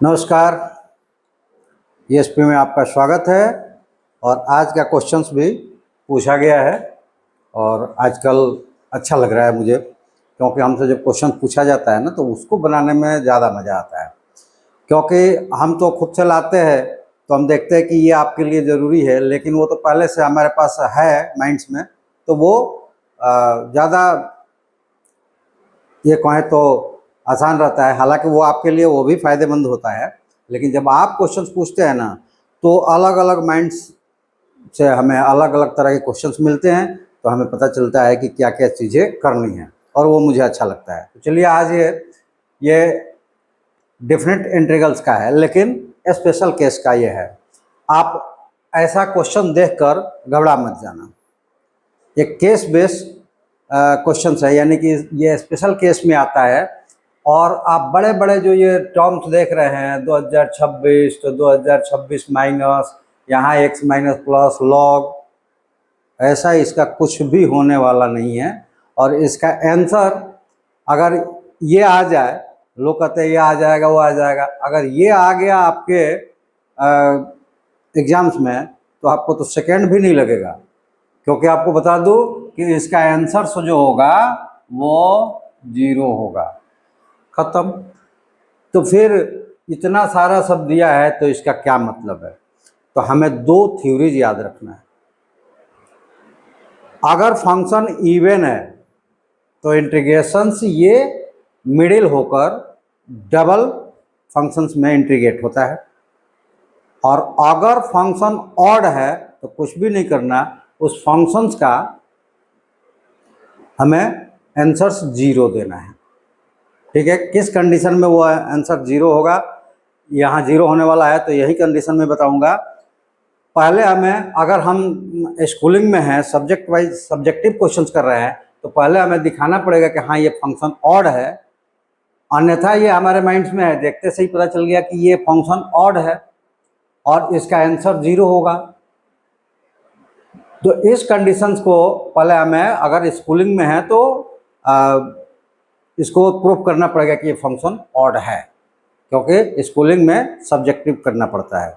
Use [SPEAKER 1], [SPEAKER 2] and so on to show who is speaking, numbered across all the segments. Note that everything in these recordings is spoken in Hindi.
[SPEAKER 1] नमस्कार, ईएसपी में आपका स्वागत है। और आज का क्वेश्चंस भी पूछा गया है और आजकल अच्छा लग रहा है मुझे, क्योंकि हमसे जब क्वेश्चन पूछा जाता है ना तो उसको बनाने में ज़्यादा मज़ा आता है। क्योंकि हम तो खुद से लाते हैं तो हम देखते हैं कि ये आपके लिए ज़रूरी है, लेकिन वो तो पहले से हमारे पास है माइंड्स में, तो वो ज़्यादा ये कहें तो आसान रहता है। हालांकि वो आपके लिए वो भी फ़ायदेमंद होता है, लेकिन जब आप क्वेश्चंस पूछते हैं ना तो अलग अलग माइंड्स से हमें अलग अलग तरह के क्वेश्चंस मिलते हैं, तो हमें पता चलता है कि क्या क्या चीज़ें करनी है और वो मुझे अच्छा लगता है। तो चलिए, आज ये डिफरेंट इंटीग्रल्स का है, लेकिन स्पेशल केस का ये है। आप ऐसा क्वेश्चन देखकर घबरा मत जाना। ये केस बेस्ड क्वेश्चन है, यानी कि ये स्पेशल केस में आता है। और आप बड़े बड़े जो ये टर्म्स देख रहे हैं 2026 तो 2026 माइनस, यहाँ x माइनस प्लस लॉग, ऐसा इसका कुछ भी होने वाला नहीं है। और इसका आंसर अगर ये आ जाए, लोग कहते हैं ये आ जाएगा वो आ जाएगा, अगर ये आ गया आपके एग्जाम्स में तो आपको तो सेकेंड भी नहीं लगेगा, क्योंकि आपको बता दूं कि इसका आंसर जो होगा वो 0 होगा। खत्म। तो फिर इतना सारा सब दिया है तो इसका क्या मतलब है? तो हमें दो थ्योरीज याद रखना है। अगर फंक्शन इवन है तो इंटीग्रेशंस ये मिडिल होकर डबल फंक्शंस में इंटीग्रेट होता है, और अगर फंक्शन ऑड है तो कुछ भी नहीं करना, उस फंक्शंस का हमें आंसर्स 0 देना है। ठीक है, किस कंडीशन में वो आंसर 0 होगा, यहाँ 0 होने वाला है तो यही कंडीशन में बताऊंगा। पहले हमें, अगर हम स्कूलिंग में हैं, सब्जेक्ट वाइज सब्जेक्टिव क्वेश्चंस कर रहे हैं, तो पहले हमें दिखाना पड़ेगा कि हाँ ये फंक्शन ऑड है। अन्यथा ये हमारे माइंड्स में है, देखते से ही पता चल गया कि ये फंक्शन ऑड है और इसका आंसर 0 होगा। तो इस कंडीशंस को पहले हमें, अगर स्कूलिंग में है तो इसको प्रूफ करना पड़ेगा कि ये फंक्शन ऑड है, क्योंकि स्कूलिंग में सब्जेक्टिव करना पड़ता है।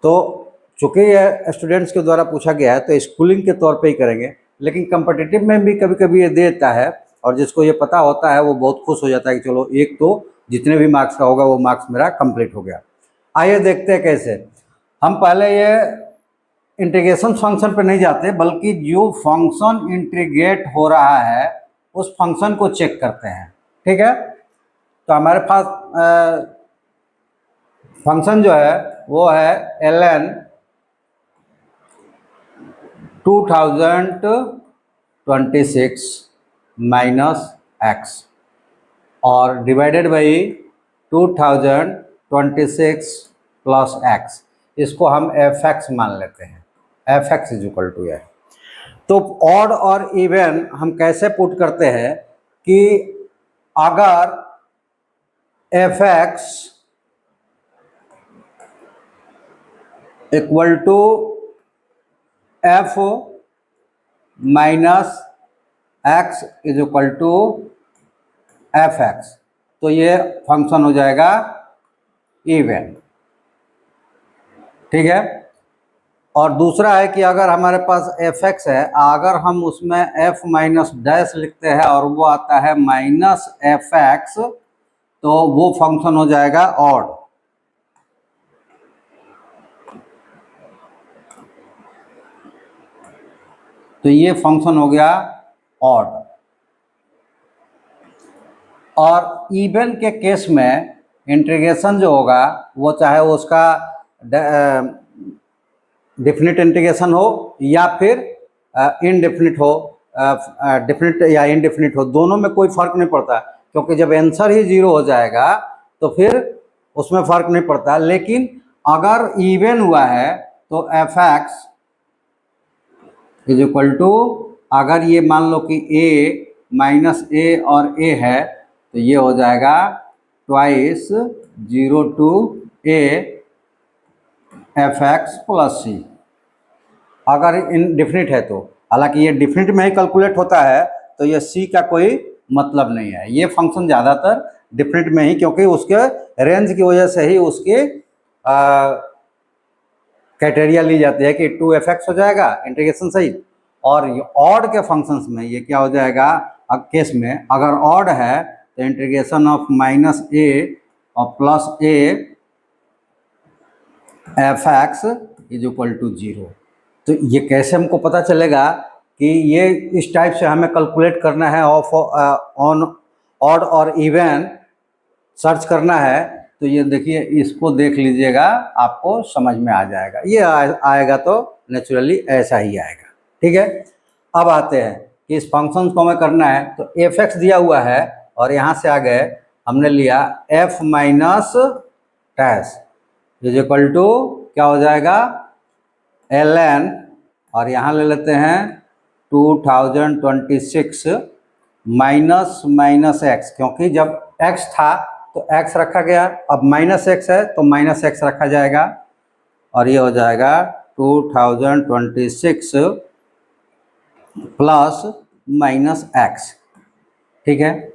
[SPEAKER 1] तो चूँकि ये स्टूडेंट्स के द्वारा पूछा गया है तो स्कूलिंग के तौर पे ही करेंगे, लेकिन कम्पिटिटिव में भी कभी कभी ये देता है, और जिसको ये पता होता है वो बहुत खुश हो जाता है कि चलो एक तो जितने भी मार्क्स का होगा वो मार्क्स मेरा कंप्लीट हो गया। आइए देखते हैं कैसे। हम पहले ये इंटीग्रेशन फंक्शन पे नहीं जाते, बल्कि जो फंक्शन इंटीग्रेट हो रहा है उस फंक्शन को चेक करते हैं। ठीक है, तो हमारे पास फंक्शन जो है वो है ln 2026 माइनस x और डिवाइडेड बाई 2026 प्लस x। इसको हम fx मान लेते हैं। fx इज इक्वल टू है। तो ऑड और इवन हम कैसे पुट करते हैं कि अगर fx equal to f minus x is equal to fx, तो ये फंक्शन हो जाएगा इवन। ठीक है, और दूसरा है कि अगर हमारे पास fx है, अगर हम उसमें f माइनस डैश लिखते हैं और वो आता है माइनस fx, तो वो फंक्शन हो जाएगा ऑड। तो ये फंक्शन हो गया ऑड। और इवन के केस में इंटीग्रेशन जो होगा वो चाहे उसका डेफिनेट इंटीग्रेशन हो या फिर इनडेफिनिट हो, डेफिनेट या इनडेफिनिट हो, दोनों में कोई फर्क नहीं पड़ता, क्योंकि जब आंसर ही 0 हो जाएगा तो फिर उसमें फर्क नहीं पड़ता। लेकिन अगर इवन हुआ है तो fx इज इक्वल टू, अगर ये मान लो कि a माइनस a और a है तो ये हो जाएगा twice 0 to a fx plus c, अगर इनडिफिनिट है तो। हालांकि ये डिफिनिट में ही कैलकुलेट होता है तो ये c का कोई मतलब नहीं है। ये फंक्शन ज़्यादातर डिफरेंट में ही, क्योंकि उसके रेंज की वजह से ही उसकी क्राइटेरिया ली जाती है कि 2f(x) हो जाएगा इंटीग्रेशन सहित। और ऑड के फंक्शंस में ये क्या हो जाएगा, केस में अगर ऑड है तो इंटीग्रेशन ऑफ -a और +a f(x) = 0। तो ये कैसे हमको पता चलेगा कि ये इस टाइप से हमें कैलकुलेट करना है ऑफ ऑन ऑड और इवन सर्च करना है। तो ये देखिए, इसको देख लीजिएगा, आपको समझ में आ जाएगा। ये आएगा तो नेचुरली ऐसा ही आएगा। ठीक है, अब आते हैं कि इस फंक्शन को हमें करना है। तो f(x) दिया हुआ है और यहाँ से आ गए हमने लिया f माइनस डैश = क्या हो जाएगा ln, और यहाँ ले लेते हैं 2026 माइनस x, क्योंकि जब x था तो x रखा गया, अब -x है तो -x रखा जाएगा, और ये हो जाएगा 2026 प्लस -x। ठीक है,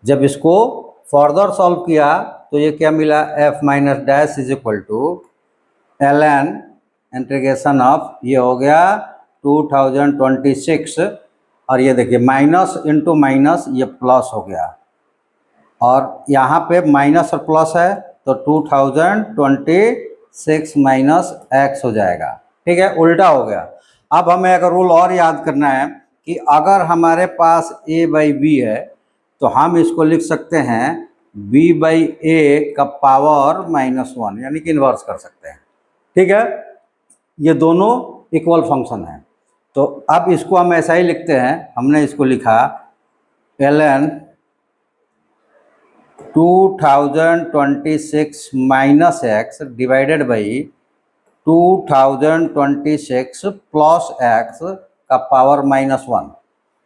[SPEAKER 1] जब इसको फर्दर सॉल्व किया तो ये क्या मिला, f minus dash = ln integration of, ये हो गया 2026, और ये देखिए माइनस इंटू माइनस ये प्लस हो गया, और यहाँ पे माइनस और प्लस है तो 2026 माइनस x हो जाएगा। ठीक है, उल्टा हो गया। अब हमें अगर रूल और याद करना है कि अगर हमारे पास a/b है तो हम इसको लिख सकते हैं b/a का पावर -1, यानी कि इन्वर्स कर सकते हैं। ठीक है, ये दोनों इक्वल फंक्शन है। तो अब इसको हम ऐसा ही लिखते हैं, हमने इसको लिखा ln 2026 minus x divided by 2026 plus x का पावर -1,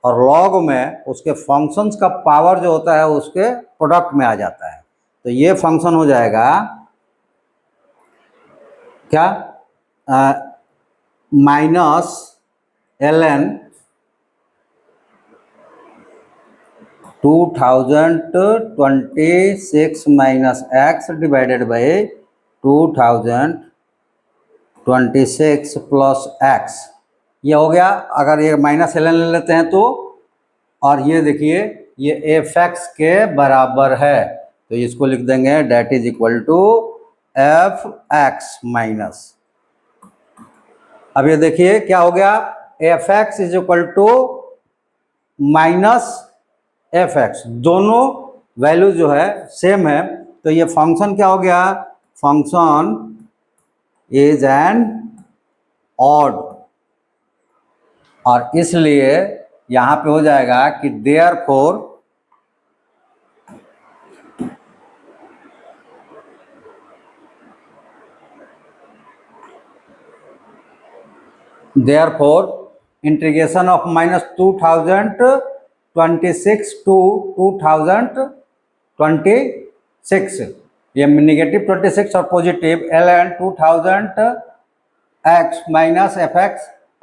[SPEAKER 1] और लॉग में उसके फंक्शंस का पावर जो होता है उसके प्रोडक्ट में आ जाता है। तो ये फंक्शन हो जाएगा क्या, minus ln 2026 minus x divided by 2026 plus x, ये हो गया। अगर ये -ln ले लेते हैं तो, और ये देखिए ये f(x) के बराबर है, तो इसको लिख देंगे that is equal to f(x) minus. अब ये देखिए क्या हो गया, f(x) = -f(x), दोनों वैल्यू जो है सेम है। तो ये फंक्शन क्या हो गया, फंक्शन इज एन ऑड, और इसलिए यहाँ पे हो जाएगा कि therefore इंटीग्रेशन ऑफ -2026 to 2026, ये -26 और positive ln 2000x minus f(x).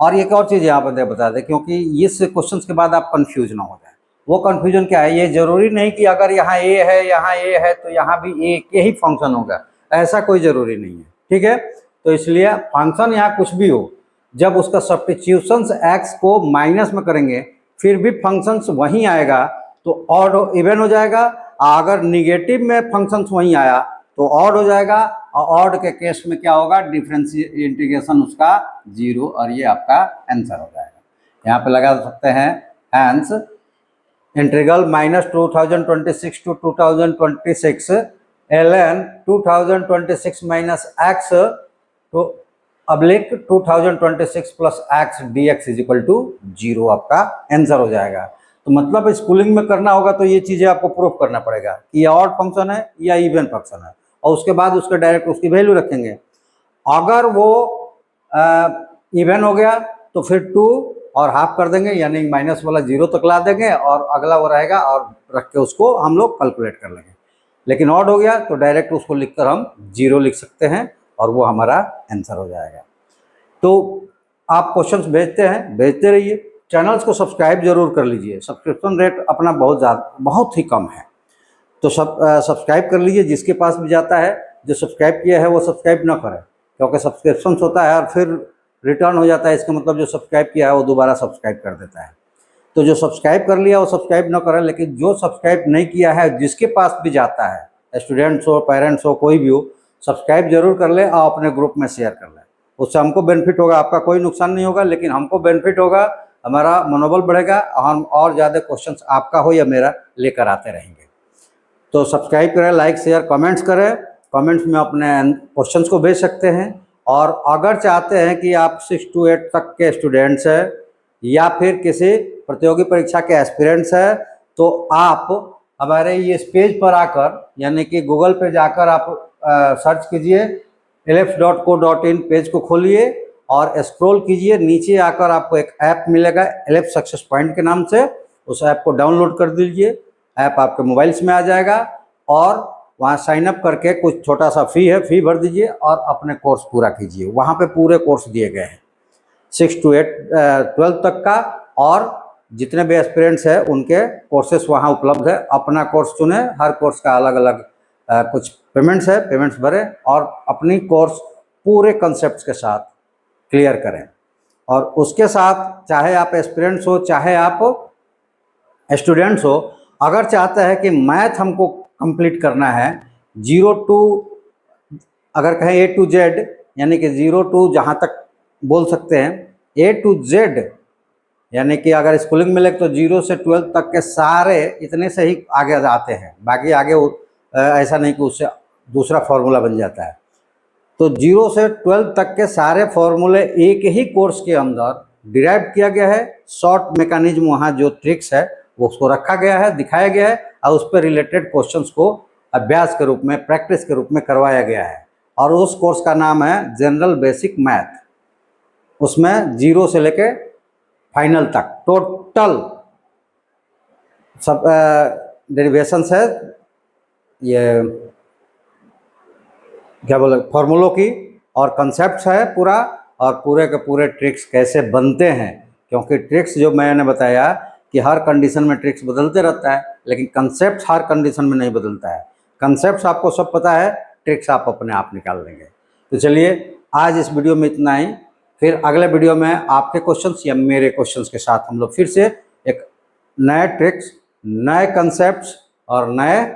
[SPEAKER 1] और एक और चीज़ यहाँ पर बता दें, क्योंकि इस क्वेश्चन के बाद आप कंफ्यूज ना हो जाए। वो कंफ्यूजन क्या है, ये जरूरी नहीं कि अगर यहाँ a है यहाँ a है तो यहाँ भी a के ही फंक्शन होगा, ऐसा कोई ज़रूरी नहीं है। ठीक है, तो इसलिए फंक्शन यहाँ कुछ भी हो, जब उसका सब्स्टिट्यूशंस x को माइनस में करेंगे फिर भी फंक्शंस वहीं आएगा तो ऑड इवन हो जाएगा, अगर निगेटिव में फंक्शंस वहीं आया तो ऑड हो जाएगा, और ऑड के केस में क्या होगा, डिफरेंशियल इंटीग्रेशन उसका 0, और ये आपका आंसर हो जाएगा। यहाँ पे लगा सकते हैं hence integral -2026 to 2026 ln 2026 minus x तो अब्लिक 2026 प्लस x dx = 0 आपका आंसर हो जाएगा। तो मतलब स्कूलिंग में करना होगा तो ये चीज़ें आपको प्रूफ करना पड़ेगा कि ये ऑड फंक्शन है या इवन फंक्शन है, और उसके बाद उसके डायरेक्ट उसकी वैल्यू रखेंगे। अगर वो इवन हो गया तो फिर 2 और हाफ कर देंगे, यानी माइनस वाला 0 तक ला देंगे, और अगला वो रहेगा और रख के उसको हम लोग कैलकुलेट कर लेंगे। लेकिन ऑड हो गया तो डायरेक्ट उसको लिखकर हम 0 लिख सकते हैं, और वो हमारा आंसर हो जाएगा। तो आप क्वेश्चंस भेजते रहिए, चैनल्स को सब्सक्राइब जरूर कर लीजिए। सब्सक्रिप्शन रेट अपना बहुत ही कम है। तो सब्सक्राइब कर लीजिए, जिसके पास भी जाता है। जो सब्सक्राइब किया है वो सब्सक्राइब ना करे, क्योंकि सब्सक्रिप्शन होता है और फिर रिटर्न हो जाता है। इसका मतलब जो सब्सक्राइब किया है वो दोबारा सब्सक्राइब कर देता है। तो जो सब्सक्राइब कर लिया वो सब्सक्राइब ना करें, लेकिन जो सब्सक्राइब नहीं किया है, जिसके पास भी जाता है, स्टूडेंट्स हो, पेरेंट्स हो, कोई भी हो, सब्सक्राइब जरूर कर ले और अपने ग्रुप में शेयर कर ले। उससे हमको बेनिफिट होगा, आपका कोई नुकसान नहीं होगा, लेकिन हमको बेनिफिट होगा, हमारा मनोबल बढ़ेगा, हम और ज़्यादा क्वेश्चंस आपका हो या मेरा लेकर आते रहेंगे। तो सब्सक्राइब करें, लाइक शेयर कमेंट्स करें। कमेंट्स में अपने क्वेश्चंस को भेज सकते हैं। और अगर चाहते हैं कि आप 6 to 8 तक के स्टूडेंट्स हैं या फिर किसी प्रतियोगी परीक्षा के एस्पिरेंट्स हैं, तो आप हमारे ये इस पेज पर आकर, यानी कि गूगल पे जाकर आप सर्च कीजिए, elefs.co.in पेज को खोलिए और स्क्रॉल कीजिए। नीचे आकर आपको एक ऐप मिलेगा एलेफ सक्सेस पॉइंट के नाम से, उस ऐप को डाउनलोड कर दीजिए। ऐप आपके मोबाइल्स में आ जाएगा और वहाँ साइन अप करके कुछ छोटा सा फ़ी है, फ़ी भर दीजिए और अपने कोर्स पूरा कीजिए। वहाँ पे पूरे कोर्स दिए गए हैं 6 to 8 12 तक का, और जितने भी एस्पिरेंट्स हैं उनके कोर्सेस वहाँ उपलब्ध है। अपना कोर्स चुने, हर कोर्स का अलग अलग कुछ पेमेंट्स है, पेमेंट्स भरें और अपनी कोर्स पूरे कंसेप्ट के साथ क्लियर करें। और उसके साथ चाहे आप एस्पिरेंट्स हो, चाहे आप स्टूडेंट्स हो, अगर चाहते हैं कि मैथ हमको कंप्लीट करना है 0 to, अगर कहें A to Z, यानी कि 0 to जहाँ तक बोल सकते हैं, A to Z, यानी कि अगर स्कूलिंग में लगे तो 0 से 12 तक के सारे इतने से ही आगे आते हैं। बाकी आगे ऐसा नहीं कि उससे दूसरा फॉर्मूला बन जाता है। तो 0 से 12 तक के सारे फॉर्मूले एक ही कोर्स के अंदर डिराइव किया गया है। शॉर्ट मैकेनिज्म, वहाँ जो ट्रिक्स है वो उसको रखा गया है, दिखाया गया है, और उस पर रिलेटेड क्वेश्चंस को अभ्यास के रूप में, प्रैक्टिस के रूप में करवाया गया है। और उस कोर्स का नाम है जनरल बेसिक मैथ। उसमें 0 से लेके फाइनल तक टोटल सब डेरिवेशंस है, ये क्या बोले, फॉर्मूलों की, और कंसेप्ट्स है पूरा, और पूरे के पूरे ट्रिक्स कैसे बनते हैं। क्योंकि ट्रिक्स जो मैंने बताया कि हर कंडीशन में ट्रिक्स बदलते रहता है, लेकिन कंसेप्ट हर कंडीशन में नहीं बदलता है। कंसेप्ट आपको सब पता है, ट्रिक्स आप अपने आप निकाल लेंगे। तो चलिए आज इस वीडियो में इतना ही। फिर अगले वीडियो में आपके क्वेश्चंस या मेरे क्वेश्चंस के साथ हम लोग फिर से एक नए ट्रिक्स, नए कंसेप्ट्स और नए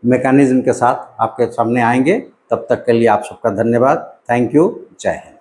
[SPEAKER 1] मैकेनिज्म के साथ आपके सामने आएंगे। तब तक के लिए आप सबका धन्यवाद। Thank you. जय हिंद।